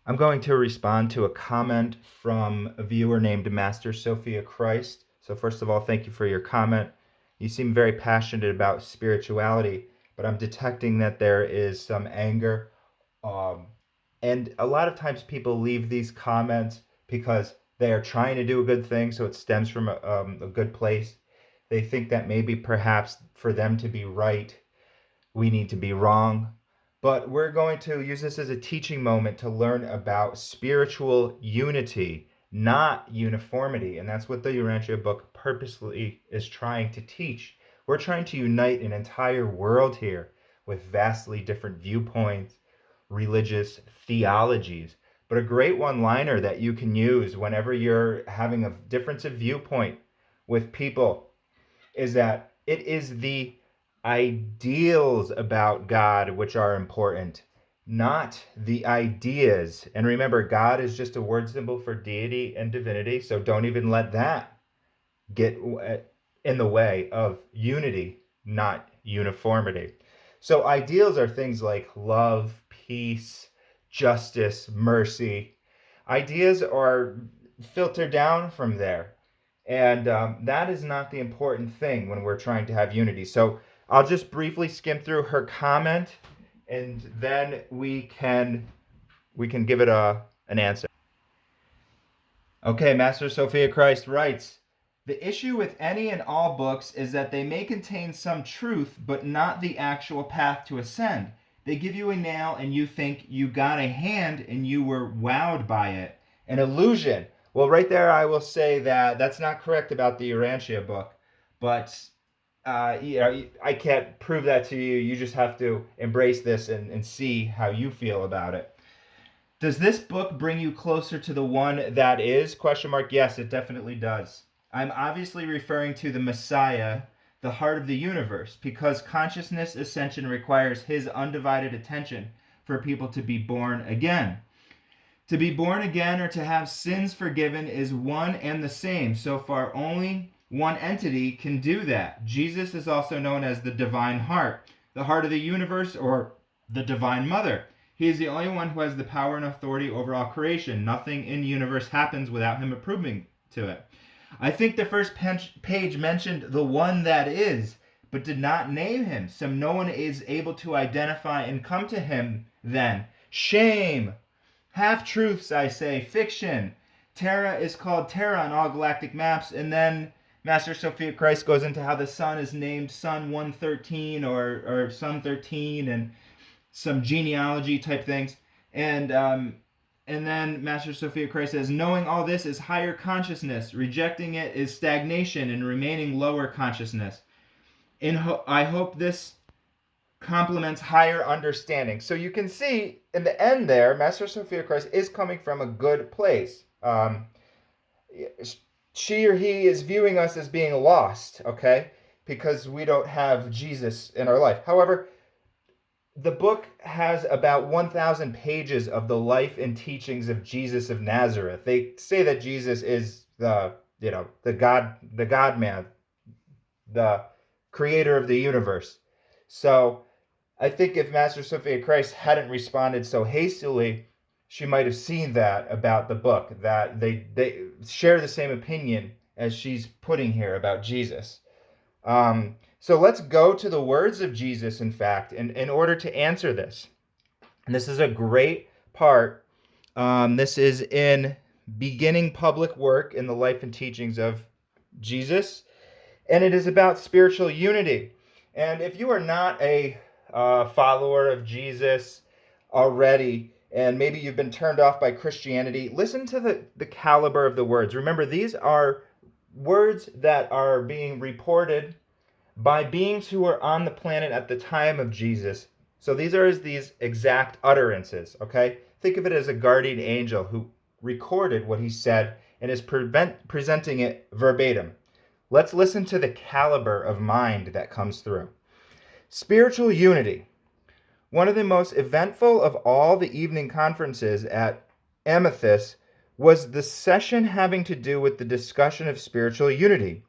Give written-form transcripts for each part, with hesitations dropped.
I'm going to respond to a comment from a viewer named Master Sophia Christ. So first of all, thank you for your comment. You seem very passionate about spirituality, but I'm detecting that there is some anger. Um, and a lot of times people leave these comments because they are trying to do a good thing, so it stems from a good place. They think that maybe perhaps for them to be right, we need to be wrong. But we're going to use this as a teaching moment to learn about spiritual unity, not uniformity. And that's what the Urantia book purposely is trying to teach. We're trying to unite an entire world here with vastly different viewpoints, religious theologies. But a great one liner that you can use whenever you're having a difference of viewpoint with people is that it is the ideals about God which are important, not the ideas. And remember, God is just a word symbol for deity and divinity, so don't even let that get in the way of unity, not uniformity. So, ideals are things like love, peace, justice, mercy. Ideas are filtered down from there. And that is not the important thing when we're trying to have unity. So I'll just briefly skim through her comment, and then we can give it an answer. Okay, Master Sophia Christ writes, the issue with any and all books is that they may contain some truth, but not the actual path to ascend. They give you a nail and you think you got a hand and you were wowed by it. An illusion. Well, right there, I will say that that's not correct about the Urantia book, but I can't prove that to you. You just have to embrace this and see how you feel about it. Does this book bring you closer to the one that is? Question mark. Yes, it definitely does. I'm obviously referring to the Messiah, the heart of the universe, because consciousness ascension requires his undivided attention for people to be born again. To be born again or to have sins forgiven is one and the same. So far, only one entity can do that. Jesus is also known as the divine heart, the heart of the universe, or the divine mother. He is the only one who has the power and authority over all creation. Nothing in the universe happens without him approving to it. I think the first page mentioned the one that is, but did not name him, so no one is able to identify and come to him then. Shame! Half truths, I say, fiction. Terra is called Terra on all galactic maps, and then Master Sophia Christ goes into how the sun is named Sun 113 or Sun 13 and some genealogy type things. And then Master Sophia Christ says, knowing all this is higher consciousness. Rejecting it is stagnation and remaining lower consciousness. I hope this complements higher understanding. So you can see in the end there, Master Sophia Christ is coming from a good place. She or he is viewing us as being lost, okay? Because we don't have Jesus in our life. However, the book has about 1,000 pages of the life and teachings of Jesus of Nazareth. They say that Jesus is the God man, the creator of the universe. So I think if Master Sophia Christ hadn't responded so hastily, she might have seen that about the book, that they share the same opinion as she's putting here about Jesus. So let's go to the words of Jesus, in fact, in order to answer this. And this is a great part. This is in beginning public work in the life and teachings of Jesus, and it is about spiritual unity. And if you are not a follower of Jesus already, and maybe you've been turned off by Christianity, listen to the caliber of the words. Remember, these are words that are being reported by beings who were on the planet at the time of Jesus. So these are these exact utterances, okay? Think of it as a guardian angel who recorded what he said and is presenting it verbatim. Let's listen to the caliber of mind that comes through. Spiritual unity. One of the most eventful of all the evening conferences at Amethyst was the session having to do with the discussion of spiritual unity.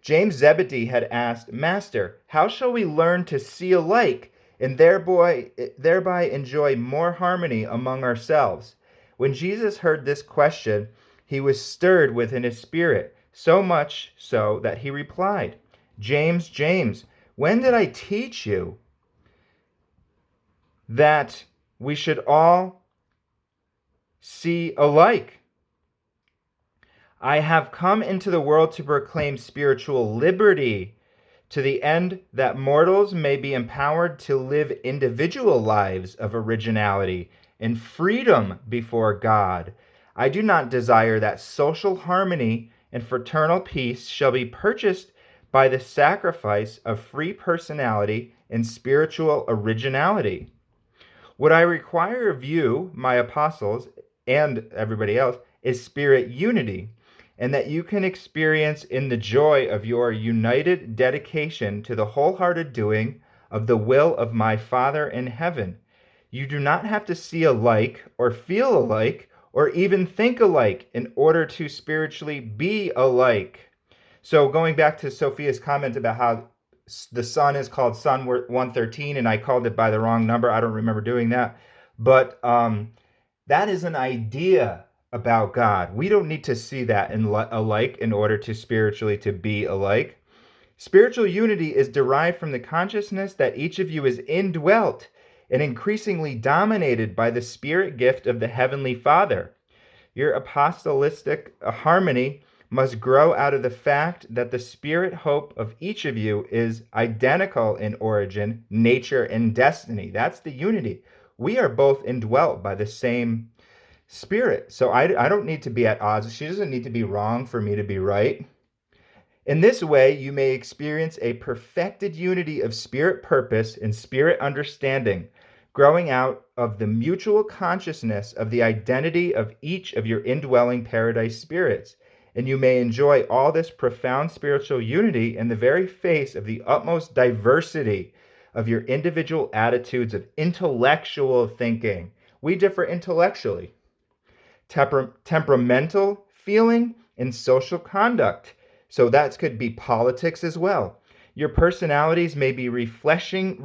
James Zebedee had asked, Master, how shall we learn to see alike and thereby enjoy more harmony among ourselves? When Jesus heard this question, he was stirred within his spirit, so much so that he replied, James, James, when did I teach you that we should all see alike? I have come into the world to proclaim spiritual liberty, to the end that mortals may be empowered to live individual lives of originality and freedom before God. I do not desire that social harmony and fraternal peace shall be purchased by the sacrifice of free personality and spiritual originality. What I require of you, my apostles, and everybody else, is spirit unity, and that you can experience in the joy of your united dedication to the wholehearted doing of the will of my Father in heaven. You do not have to see alike or feel alike or even think alike in order to spiritually be alike. So going back to Sophia's comment about how the sun is called Sun 113 and I called it by the wrong number. I don't remember doing that. But that is an idea about God. We don't need to see that in alike in order to spiritually to be alike. Spiritual unity is derived from the consciousness that each of you is indwelt and increasingly dominated by the spirit gift of the Heavenly Father. Your apostolic harmony must grow out of the fact that the spirit hope of each of you is identical in origin, nature, and destiny. That's the unity. We are both indwelt by the same spirit. So I don't need to be at odds. She doesn't need to be wrong for me to be right. In this way, you may experience a perfected unity of spirit purpose and spirit understanding, growing out of the mutual consciousness of the identity of each of your indwelling paradise spirits. And you may enjoy all this profound spiritual unity in the very face of the utmost diversity of your individual attitudes of intellectual thinking. We differ intellectually. Temperamental feeling and social conduct. So that could be politics as well. Your personalities may be refreshingly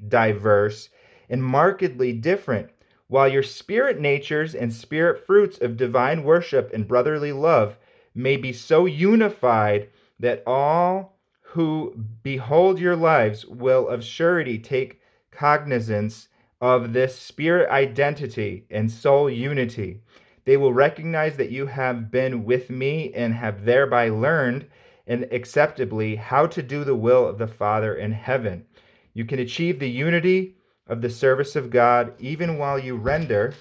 diverse and markedly different, while your spirit natures and spirit fruits of divine worship and brotherly love may be so unified that all who behold your lives will of surety take cognizance of this spirit identity and soul unity. They will recognize that you have been with me and have thereby learned and acceptably how to do the will of the Father in heaven. You can achieve the unity of the service of God even while you render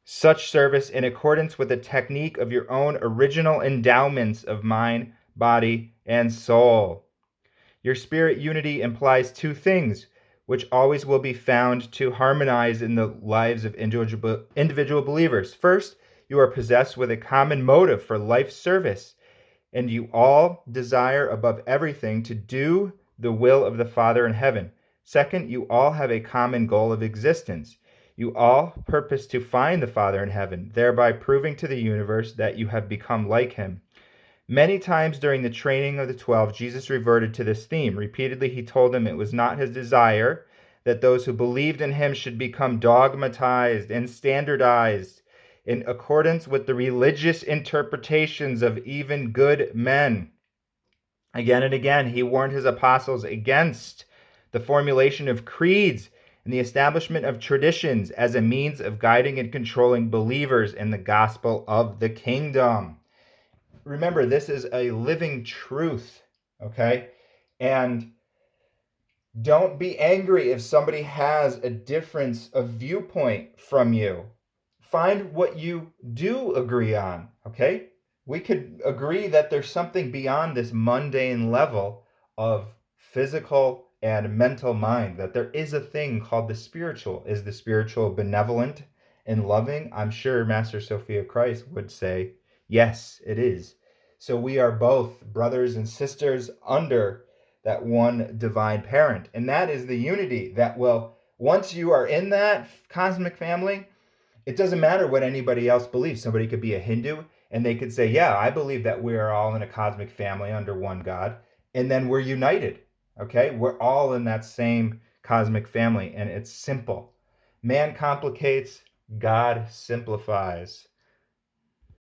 such service in accordance with the technique of your own original endowments of mind, body, and soul. Your spirit unity implies two things, which always will be found to harmonize in the lives of individual believers. First, you are possessed with a common motive for life service, and you all desire above everything to do the will of the Father in heaven. Second, you all have a common goal of existence. You all purpose to find the Father in heaven, thereby proving to the universe that you have become like him. Many times during the training of the 12, Jesus reverted to this theme. Repeatedly, he told them it was not his desire that those who believed in him should become dogmatized and standardized in accordance with the religious interpretations of even good men. Again and again, he warned his apostles against the formulation of creeds and the establishment of traditions as a means of guiding and controlling believers in the gospel of the kingdom. Remember, this is a living truth, okay? And don't be angry if somebody has a difference of viewpoint from you. Find what you do agree on, okay? We could agree that there's something beyond this mundane level of physical and mental mind, that there is a thing called the spiritual. Is the spiritual benevolent and loving? I'm sure Master Sophia Christ would say, yes, it is. So we are both brothers and sisters under that one divine parent. And that is the unity that will, once you are in that cosmic family, it doesn't matter what anybody else believes. Somebody could be a Hindu and they could say, yeah, I believe that we are all in a cosmic family under one God. And then we're united, okay? We're all in that same cosmic family, and it's simple. Man complicates, God simplifies.